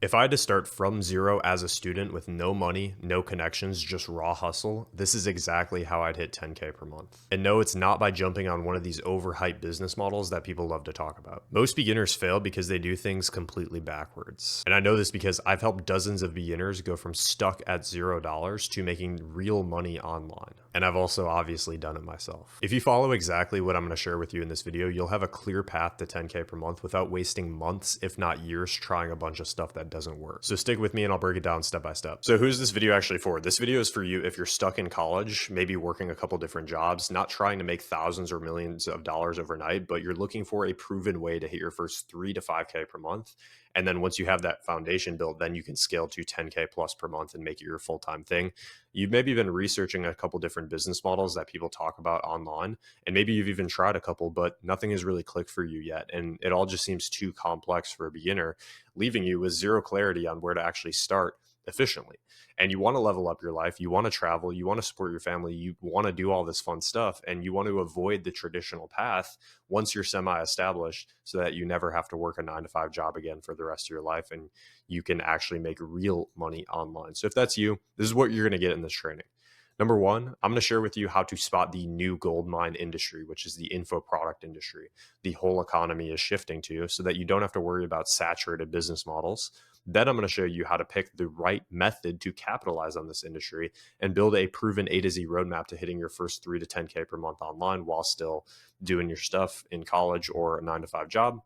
If I had to start from zero as a student with no money, no connections, just raw hustle, this is exactly how I'd hit 10K per month. And no, it's not by jumping on one of these overhyped business models that people love to talk about. Most beginners fail because they do things completely backwards. And I know this because I've helped dozens of beginners go from stuck at $0 to making real money online. And I've also obviously done it myself. If you follow exactly what I'm going to share with you in this video, you'll have a clear path to 10K per month without wasting months, if not years, trying a bunch of stuff that doesn't work. So stick with me and I'll break it down step by step. So who's this video actually for? This video is for you if you're stuck in college, maybe working a couple different jobs, not trying to make thousands or millions of dollars overnight, but you're looking for a proven way to hit your first 3 to 5K per month. And then once you have that foundation built, then you can scale to 10K plus per month and make it your full-time thing. You've maybe been researching a couple different business models that people talk about online, and maybe you've even tried a couple, but nothing has really clicked for you yet. And it all just seems too complex for a beginner, leaving you with zero clarity on where to actually start efficiently. And you want to level up your life, you want to travel, you want to support your family, you want to do all this fun stuff, and you want to avoid the traditional path once you're semi established so that you never have to work a 9 to 5 job again for the rest of your life and you can actually make real money online. So if that's you, this is what you're going to get in this training. Number one, I'm going to share with you how to spot the new gold mine industry, which is the info product industry. The whole economy is shifting to so that you don't have to worry about saturated business models. Then I'm going to show you how to pick the right method to capitalize on this industry and build a proven A to Z roadmap to hitting your first 3 to 10K per month online while still doing your stuff in college or a 9 to 5 job.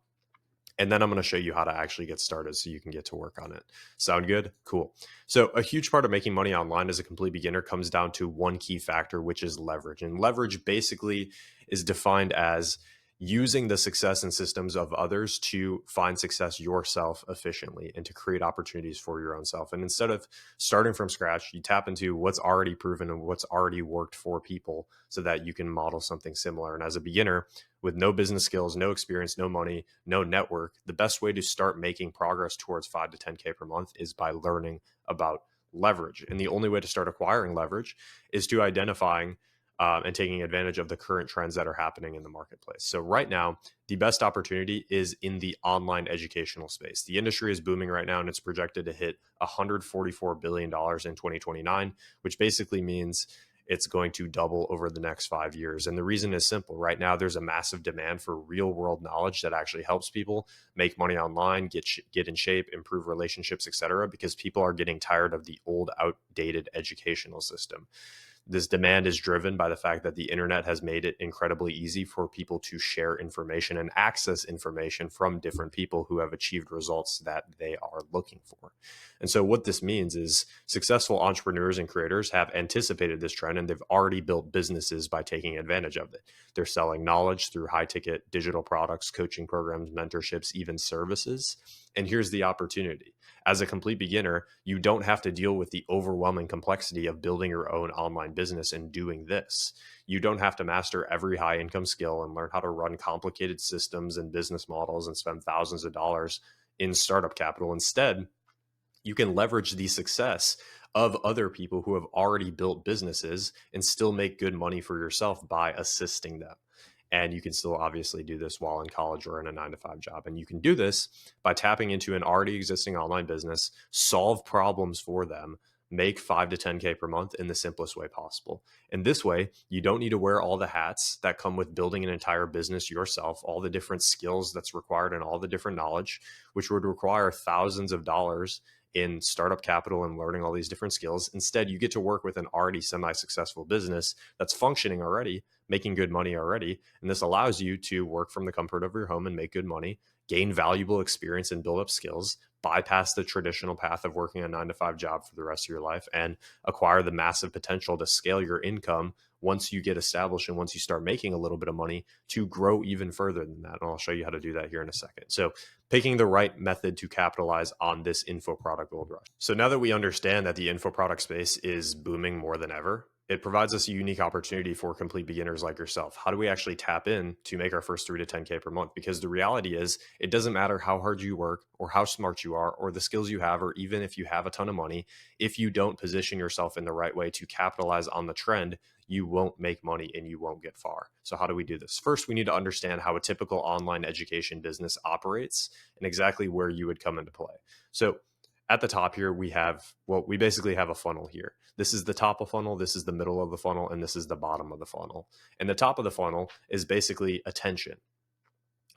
And then I'm going to show you how to actually get started so you can get to work on it. Sound good? Cool. So, a huge part of making money online as a complete beginner comes down to one key factor, which is leverage. And leverage basically is defined as using the success and systems of others to find success yourself efficiently and to create opportunities for your own self. And instead of starting from scratch, you tap into what's already proven and what's already worked for people so that you can model something similar. And as a beginner, with no business skills, no experience, no money, no network, the best way to start making progress towards 5 to 10K per month is by learning about leverage. And the only way to start acquiring leverage is to identifying and taking advantage of the current trends that are happening in the marketplace. So, right now, the best opportunity is in the online educational space. The industry is booming right now and it's projected to hit $144 billion in 2029, which basically means it's going to double over the next 5 years. And the reason is simple. Right now, there's a massive demand for real world knowledge that actually helps people make money online, get in shape, improve relationships, etc. Because people are getting tired of the old, outdated educational system. This demand is driven by the fact that the internet has made it incredibly easy for people to share information and access information from different people who have achieved results that they are looking for. And so, what this means is successful entrepreneurs and creators have anticipated this trend and they've already built businesses by taking advantage of it. They're selling knowledge through high ticket digital products, coaching programs, mentorships, even services. And here's the opportunity. As a complete beginner, you don't have to deal with the overwhelming complexity of building your own online business and doing this. You don't have to master every high income skill and learn how to run complicated systems and business models and spend thousands of dollars in startup capital. Instead, you can leverage the success of other people who have already built businesses and still make good money for yourself by assisting them. And you can still obviously do this while in college or in a 9 to 5 job. And you can do this by tapping into an already existing online business, solve problems for them, make 5 to 10K per month in the simplest way possible. And this way, you don't need to wear all the hats that come with building an entire business yourself, all the different skills that's required and all the different knowledge, which would require thousands of dollars in startup capital and learning all these different skills. Instead, you get to work with an already semi-successful business that's functioning already, making good money already. And this allows you to work from the comfort of your home and make good money, gain valuable experience and build up skills, bypass the traditional path of working a 9 to 5 job for the rest of your life, and acquire the massive potential to scale your income once you get established and once you start making a little bit of money to grow even further than that. And I'll show you how to do that here in a second. So, picking the right method to capitalize on this info product gold rush. So, now that we understand that the info product space is booming more than ever, it provides us a unique opportunity for complete beginners like yourself. How do we actually tap in to make our first 3 to 10K per month? Because the reality is, it doesn't matter how hard you work or how smart you are or the skills you have, or even if you have a ton of money, if you don't position yourself in the right way to capitalize on the trend, you won't make money and you won't get far. So, how do we do this? First, we need to understand how a typical online education business operates and exactly where you would come into play. So, at the top here, we basically have a funnel here. This is the top of funnel, this is the middle of the funnel, and this is the bottom of the funnel. And the top of the funnel is basically attention.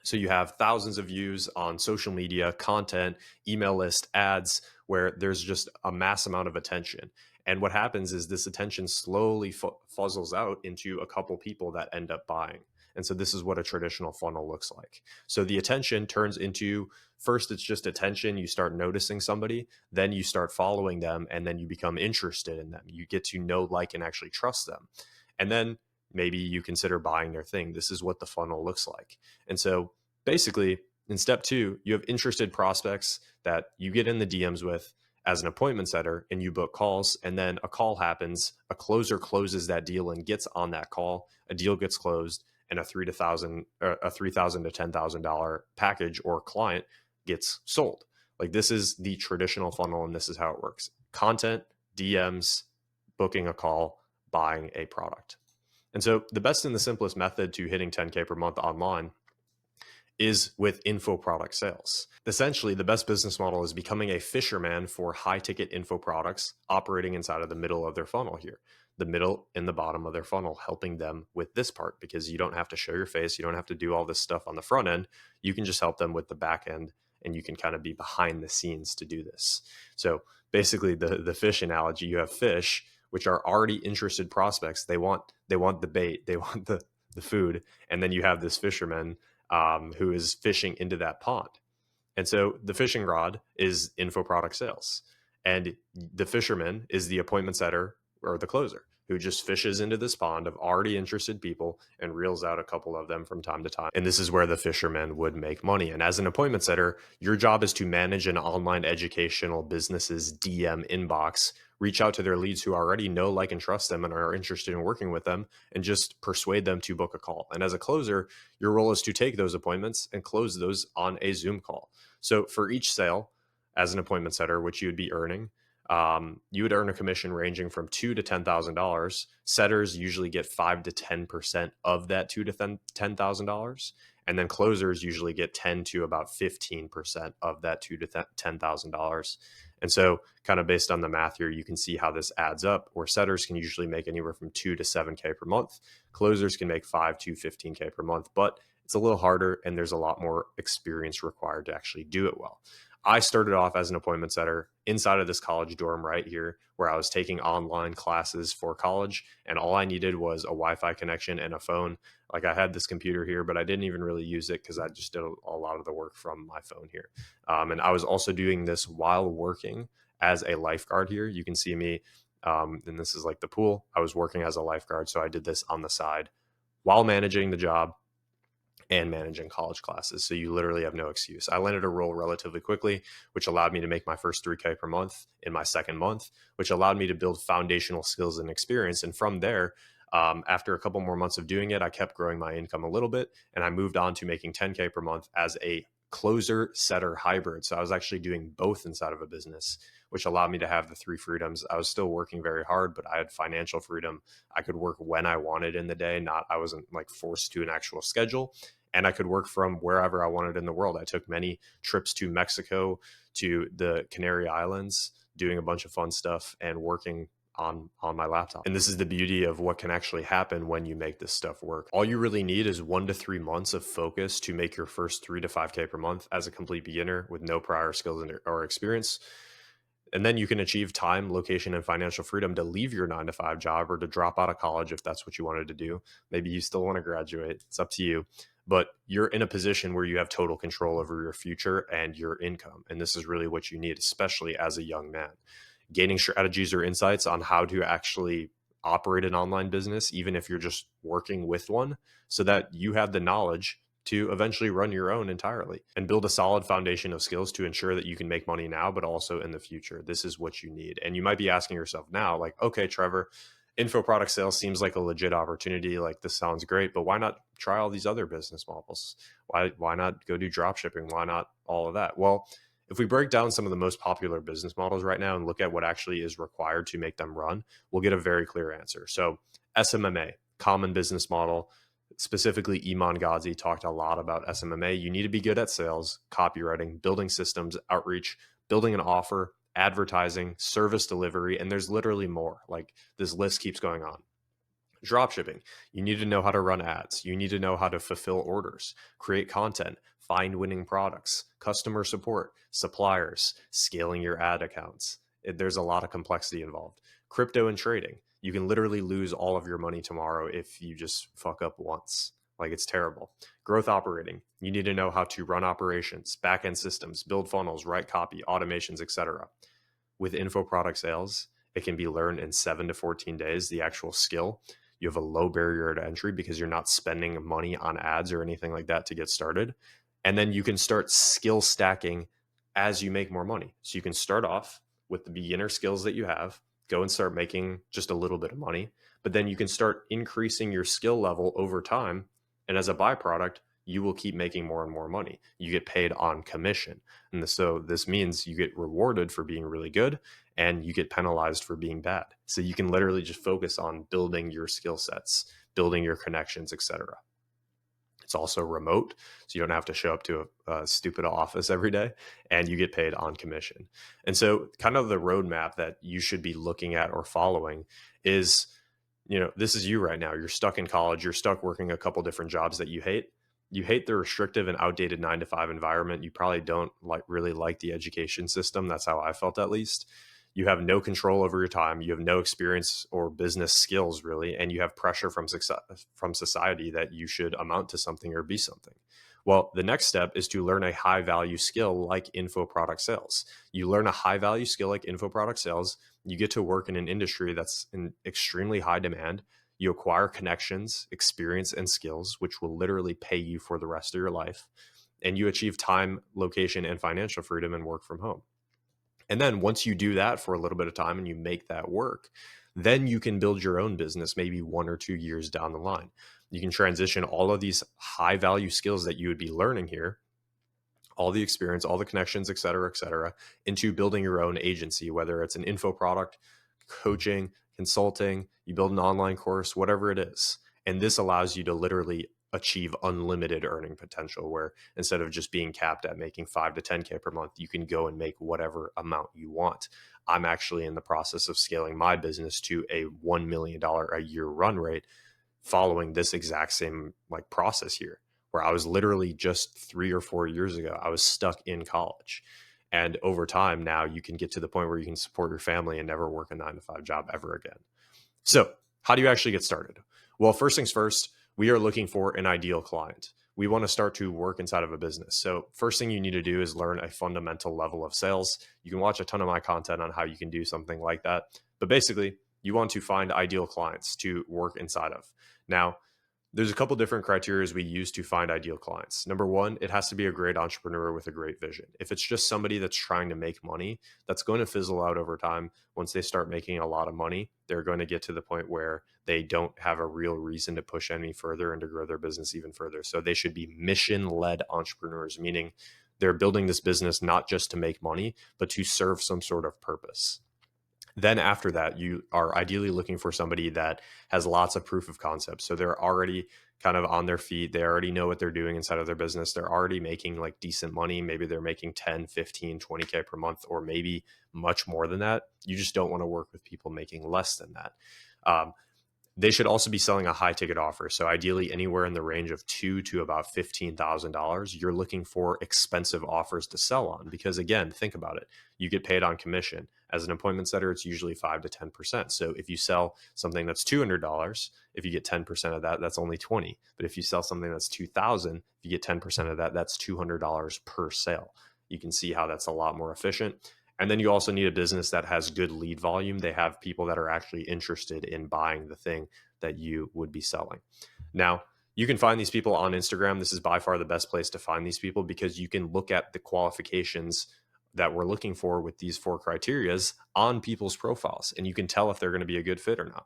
So you have thousands of views on social media, content, email list, ads, where there's just a mass amount of attention. And what happens is this attention slowly fuzzles out into a couple people that end up buying. And so this is what a traditional funnel looks like. So the attention turns into, first, it's just attention. You start noticing somebody, then you start following them, and then you become interested in them. You get to know, like, and actually trust them. And then maybe you consider buying their thing. This is what the funnel looks like. And so basically, in step 2, you have interested prospects that you get in the DMs with as an appointment setter, and you book calls, and then a call happens, a closer closes that deal and gets on that call, a deal gets closed, and a $3,000 to $10,000 package or client gets sold. Like, this is the traditional funnel, and this is how it works: content, DMs, booking a call, buying a product. And so the best and the simplest method to hitting 10K per month online is with info product sales. Essentially, the best business model is becoming a fisherman for high ticket info products operating inside of the middle of their funnel here, the middle and the bottom of their funnel, helping them with this part, because you don't have to show your face. You don't have to do all this stuff on the front end. You can just help them with the back end, and you can kind of be behind the scenes to do this. So basically, the fish analogy, you have fish, which are already interested prospects. They want the bait, they want the food. And then you have this fisherman who is fishing into that pond. And so the fishing rod is info product sales. And the fisherman is the appointment setter or the closer who just fishes into this pond of already interested people and reels out a couple of them from time to time. And this is where the fisherman would make money. And as an appointment setter, your job is to manage an online educational business's DM inbox, reach out to their leads who already know, like, and trust them and are interested in working with them, and just persuade them to book a call. And as a closer, your role is to take those appointments and close those on a Zoom call. So for each sale, as an appointment setter, which you would be earning, you would earn a commission ranging from $2,000 to $10,000. Setters usually get 5 to 10% of that $2,000 to $10,000, and then closers usually get 10 to about 15% of that $2,000 to $10,000. And so, kind of based on the math here, you can see how this adds up. Where setters can usually make anywhere from 2 to 7K per month, closers can make 5 to 15K per month, but it's a little harder, and there's a lot more experience required to actually do it well. I started off as an appointment setter inside of this college dorm right here, where I was taking online classes for college, and all I needed was a Wi-Fi connection and a phone. Like, I had this computer here, but I didn't even really use it because I just did a lot of the work from my phone here. And I was also doing this while working as a lifeguard here. You can see me, and this is like the pool. I was working as a lifeguard, so I did this on the side while managing the job and managing college classes. So you literally have no excuse. I landed a role relatively quickly, which allowed me to make my first 3K per month in my second month, which allowed me to build foundational skills and experience. And from there, after a couple more months of doing it, I kept growing my income a little bit, and I moved on to making 10K per month as a closer setter hybrid. So I was actually doing both inside of a business, which allowed me to have the 3 freedoms. I was still working very hard, but I had financial freedom. I could work when I wanted in the day. I wasn't like forced to an actual schedule, and I could work from wherever I wanted in the world. I took many trips to Mexico, to the Canary Islands, doing a bunch of fun stuff and working on my laptop. And this is the beauty of what can actually happen when you make this stuff work. All you really need is 1 to 3 months of focus to make your first 3 to 5K per month as a complete beginner with no prior skills or experience. And then you can achieve time, location, and financial freedom to leave your 9 to 5 job or to drop out of college if that's what you wanted to do. Maybe you still want to graduate. It's up to you. But you're in a position where you have total control over your future and your income. And this is really what you need, especially as a young man. Gaining strategies or insights on how to actually operate an online business, even if you're just working with one, so that you have the knowledge to eventually run your own entirely and build a solid foundation of skills to ensure that you can make money now, but also in the future. This is what you need. And you might be asking yourself now, like, okay, Trevor, info product sales seems like a legit opportunity. Like, this sounds great, but why not try all these other business models? Why not go do drop shipping? Why not all of that? Well, if we break down some of the most popular business models right now and look at what actually is required to make them run, we'll get a very clear answer. So SMMA, common business model, specifically Iman Gadzhi talked a lot about SMMA. You need to be good at sales, copywriting, building systems, outreach, building an offer, advertising, service delivery, and there's literally more. Like this list keeps going on. Dropshipping, you need to know how to run ads. You need to know how to fulfill orders, create content, find winning products, customer support, suppliers, scaling your ad accounts. There's a lot of complexity involved. Crypto and trading, you can literally lose all of your money tomorrow if you just fuck up once. Like it's terrible. Growth operating, you need to know how to run operations, back-end systems, build funnels, write copy, automations, etc. With info product sales, it can be learned in 7 to 14 days, the actual skill. You have a low barrier to entry because you're not spending money on ads or anything like that to get started. And then you can start skill stacking as you make more money. So you can start off with the beginner skills that you have, go and start making just a little bit of money, but then you can start increasing your skill level over time. And as a byproduct, you will keep making more and more money. You get paid on commission. And so this means you get rewarded for being really good and you get penalized for being bad. So you can literally just focus on building your skill sets, building your connections, etc. It's also remote, so you don't have to show up to a stupid office every day, and you get paid on commission. And so kind of the roadmap that you should be looking at or following is, this is you right now. You're stuck in college. You're stuck working a couple different jobs that you hate. You hate the restrictive and outdated 9 to 5 environment. You probably don't really like the education system. That's how I felt, at least. You have no control over your time. You have no experience or business skills, really, and you have pressure from society that you should amount to something or be something. Well, the next step is to learn a high value skill like info product sales. You learn a high value skill like info product sales. You get to work in an industry that's in extremely high demand. You acquire connections, experience, and skills, which will literally pay you for the rest of your life. And you achieve time, location, and financial freedom and work from home. And then once you do that for a little bit of time and you make that work, then you can build your own business maybe 1 or 2 years down the line. You can transition all of these high value skills that you would be learning here, all the experience, all the connections, et cetera, into building your own agency, whether it's an info product, coaching, consulting, you build an online course, whatever it is. And this allows you to literally achieve unlimited earning potential, where instead of just being capped at making 5 to 10K per month, you can go and make whatever amount you want. I'm actually in the process of scaling my business to a $1 million a year run rate following this exact same process here, where I was literally just 3 or 4 years ago, I was stuck in college. And over time, now you can get to the point where you can support your family and never work a 9 to 5 job ever again. So how do you actually get started? Well, first things first, we are looking for an ideal client. We want to start to work inside of a business. So first thing you need to do is learn a fundamental level of sales. You can watch a ton of my content on how you can do something like that. But basically, you want to find ideal clients to work inside of. Now, there's a couple different criteria we use to find ideal clients. Number one, it has to be a great entrepreneur with a great vision. If it's just somebody that's trying to make money, that's going to fizzle out over time. Once they start making a lot of money, they're going to get to the point where they don't have a real reason to push any further and to grow their business even further. So they should be mission-led entrepreneurs, meaning they're building this business not just to make money, but to serve some sort of purpose. Then after that, you are ideally looking for somebody that has lots of proof of concept. So they're already kind of on their feet. They already know what they're doing inside of their business. They're already making decent money. Maybe they're making 10, 15, 20K per month, or maybe much more than that. You just don't want to work with people making less than that. They should also be selling a high ticket offer. So ideally anywhere in the range of $2,000 to about $15,000, you're looking for expensive offers to sell on, because again, think about it. You get paid on commission. As an appointment setter, it's usually 5 to 10%. So if you sell something that's $200, if you get 10% of that, that's only $20. But if you sell something that's $2,000, if you get 10% of that, that's $200 per sale. You can see how that's a lot more efficient. And then you also need a business that has good lead volume. They have people that are actually interested in buying the thing that you would be selling. Now, you can find these people on Instagram. This is by far the best place to find these people, because you can look at the qualifications that we're looking for with these 4 criterias on people's profiles, and you can tell if they're going to be a good fit or not.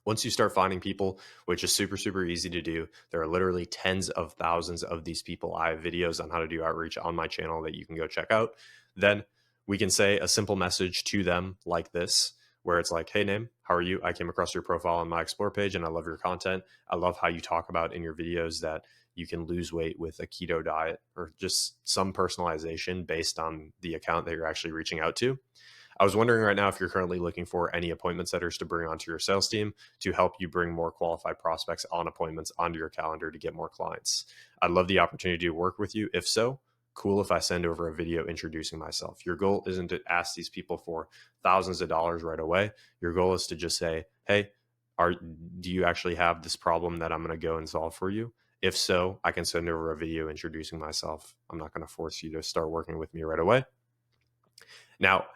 Once you start finding people, which is super, super easy to do, there are literally tens of thousands of these people. I have videos on how to do outreach on my channel that you can go check out. Then we can say a simple message to them like this, where it's like, hey, Naeem, how are you? I came across your profile on my Explore page and I love your content. I love how you talk about in your videos that you can lose weight with a keto diet or just some personalization based on the account that you're actually reaching out to. I was wondering right now if you're currently looking for any appointment setters to bring onto your sales team to help you bring more qualified prospects on appointments onto your calendar to get more clients. I'd love the opportunity to work with you. If so, cool if I send over a video introducing myself. Your goal isn't to ask these people for thousands of dollars right away. Your goal is to just say, hey, do you actually have this problem that I'm going to go and solve for you? If so, I can send over a video introducing myself. I'm not going to force you to start working with me right away. Now,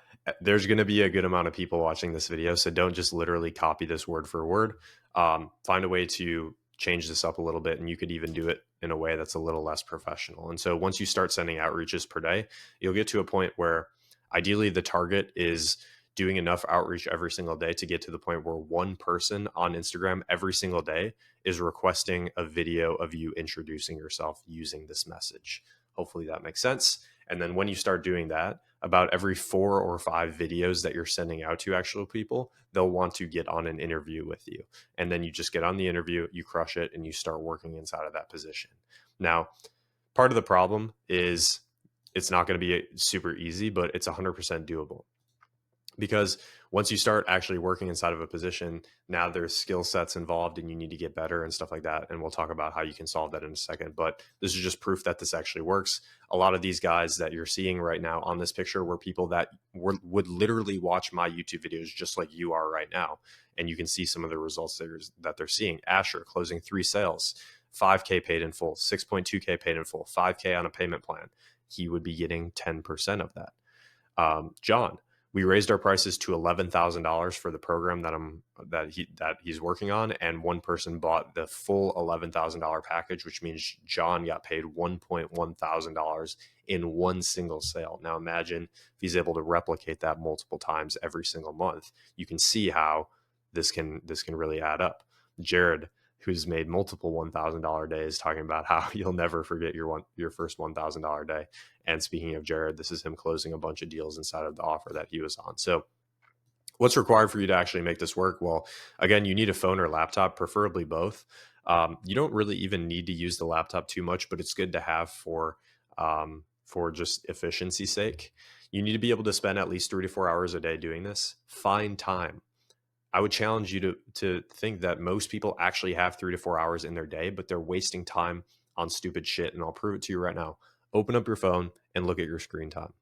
there's going to be a good amount of people watching this video, so don't just literally copy this word for word. Find a way to change this up a little bit, and you could even do it in a way that's a little less professional. And so once you start sending outreaches per day, you'll get to a point where ideally the target is doing enough outreach every single day to get to the point where one person on Instagram every single day is requesting a video of you introducing yourself using this message. Hopefully that makes sense. And then when you start doing that, about every 4 or 5 videos that you're sending out to actual people, they'll want to get on an interview with you. And then you just get on the interview, you crush it, and you start working inside of that position. Now, part of the problem is it's not going to be super easy, but it's 100% doable. Because once you start actually working inside of a position, now there's skill sets involved and you need to get better and stuff like that. And we'll talk about how you can solve that in a second. But this is just proof that this actually works. A lot of these guys that you're seeing right now on this picture were people that would literally watch my YouTube videos just like you are right now. And you can see some of the results that they're seeing. Asher closing 3 sales, 5K paid in full, 6.2K paid in full, 5K on a payment plan. He would be getting 10% of that. John, we raised our prices to $11,000 for the program that he's working on, and one person bought the full $11,000 package, which means John got paid $1,100 in one single sale. Now imagine if he's able to replicate that multiple times every single month. You can see how this can really add up. Jared, who's made multiple $1,000 days, talking about how you'll never forget your first $1,000 day. And speaking of Jared, this is him closing a bunch of deals inside of the offer that he was on. So what's required for you to actually make this work? Well, again, you need a phone or laptop, preferably both. You don't really even need to use the laptop too much, but it's good to have for just efficiency's sake. You need to be able to spend at least 3 to 4 hours a day doing this. Find time. I would challenge you to think that most people actually have 3 to 4 hours in their day, but they're wasting time on stupid shit. And I'll prove it to you right now. Open up your phone and look at your screen time.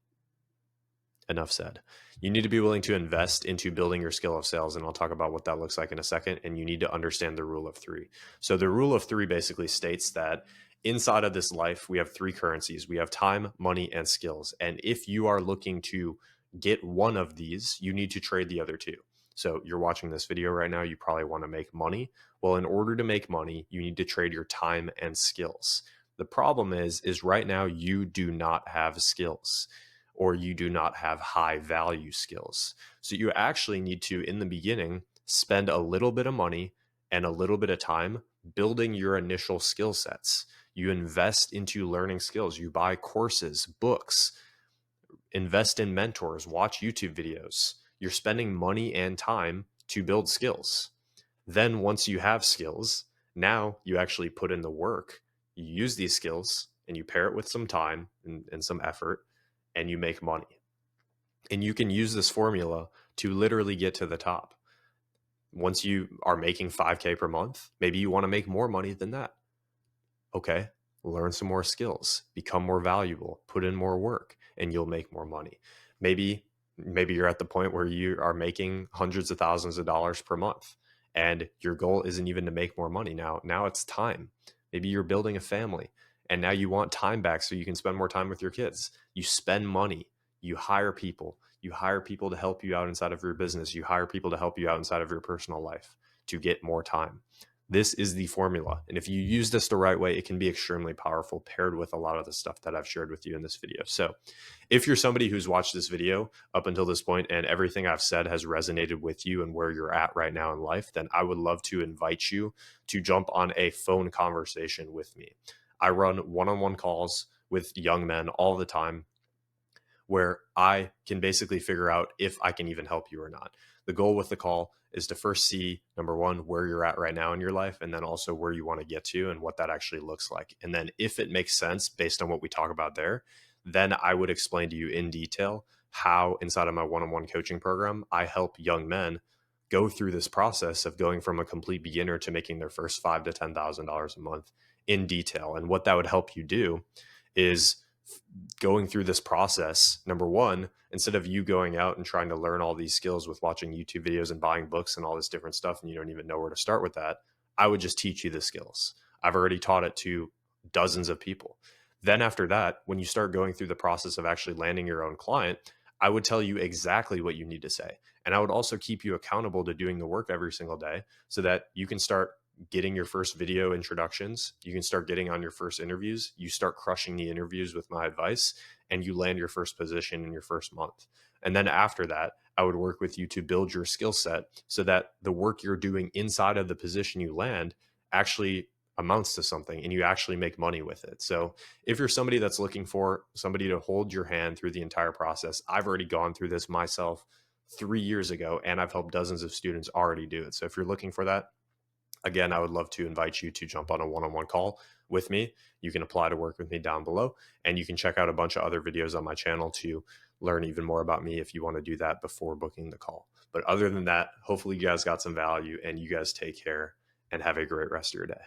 Enough said. You need to be willing to invest into building your skill of sales. And I'll talk about what that looks like in a second. And you need to understand the rule of 3. So the rule of 3 basically states that inside of this life, we have 3 currencies. We have time, money, and skills. And if you are looking to get one of these, you need to trade the other 2. So you're watching this video right now, you probably want to make money. Well, in order to make money, you need to trade your time and skills. The problem is right now you do not have skills, or you do not have high value skills. So you actually need to, in the beginning, spend a little bit of money and a little bit of time building your initial skill sets. You invest into learning skills. You buy courses, books, invest in mentors, watch YouTube videos. You're spending money and time to build skills. Then once you have skills, now you actually put in the work. You use these skills and you pair it with some time and some effort, and you make money. And you can use this formula to literally get to the top. Once you are making 5K per month, maybe you want to make more money than that. Okay, learn some more skills, become more valuable, put in more work, and you'll make more money. Maybe you're at the point where you are making hundreds of thousands of dollars per month, and your goal isn't even to make more money. Now it's time. Maybe you're building a family, and now you want time back so you can spend more time with your kids. You spend money, you hire people to help you out inside of your business. You hire people to help you out inside of your personal life to get more time. This is the formula. And if you use this the right way, it can be extremely powerful paired with a lot of the stuff that I've shared with you in this video. So if you're somebody who's watched this video up until this point and everything I've said has resonated with you and where you're at right now in life, then I would love to invite you to jump on a phone conversation with me. I run one-on-one calls with young men all the time where I can basically figure out if I can even help you or not. The goal with the call is to first see, number one, where you're at right now in your life, and then also where you want to get to and what that actually looks like. And then if it makes sense based on what we talk about there, then I would explain to you in detail how inside of my one-on-one coaching program, I help young men go through this process of going from a complete beginner to making their first five to $10,000 a month in detail. And what that would help you do is going through this process. Number one, instead of you going out and trying to learn all these skills with watching YouTube videos and buying books and all this different stuff, and you don't even know where to start with that, I would just teach you the skills. I've already taught it to dozens of people. Then after that, when you start going through the process of actually landing your own client, I would tell you exactly what you need to say. And I would also keep you accountable to doing the work every single day so that you can start getting your first video introductions. You can start getting on your first interviews. You start crushing the interviews with my advice, and you land your first position in your first month. And then after that, I would work with you to build your skill set so that the work you're doing inside of the position you land actually amounts to something and you actually make money with it. So if you're somebody that's looking for somebody to hold your hand through the entire process, I've already gone through this myself 3 years ago, and I've helped dozens of students already do it. So if you're looking for that, again, I would love to invite you to jump on a one-on-one call with me. You can apply to work with me down below, and you can check out a bunch of other videos on my channel to learn even more about me if you want to do that before booking the call. But other than that, hopefully you guys got some value, and you guys take care and have a great rest of your day.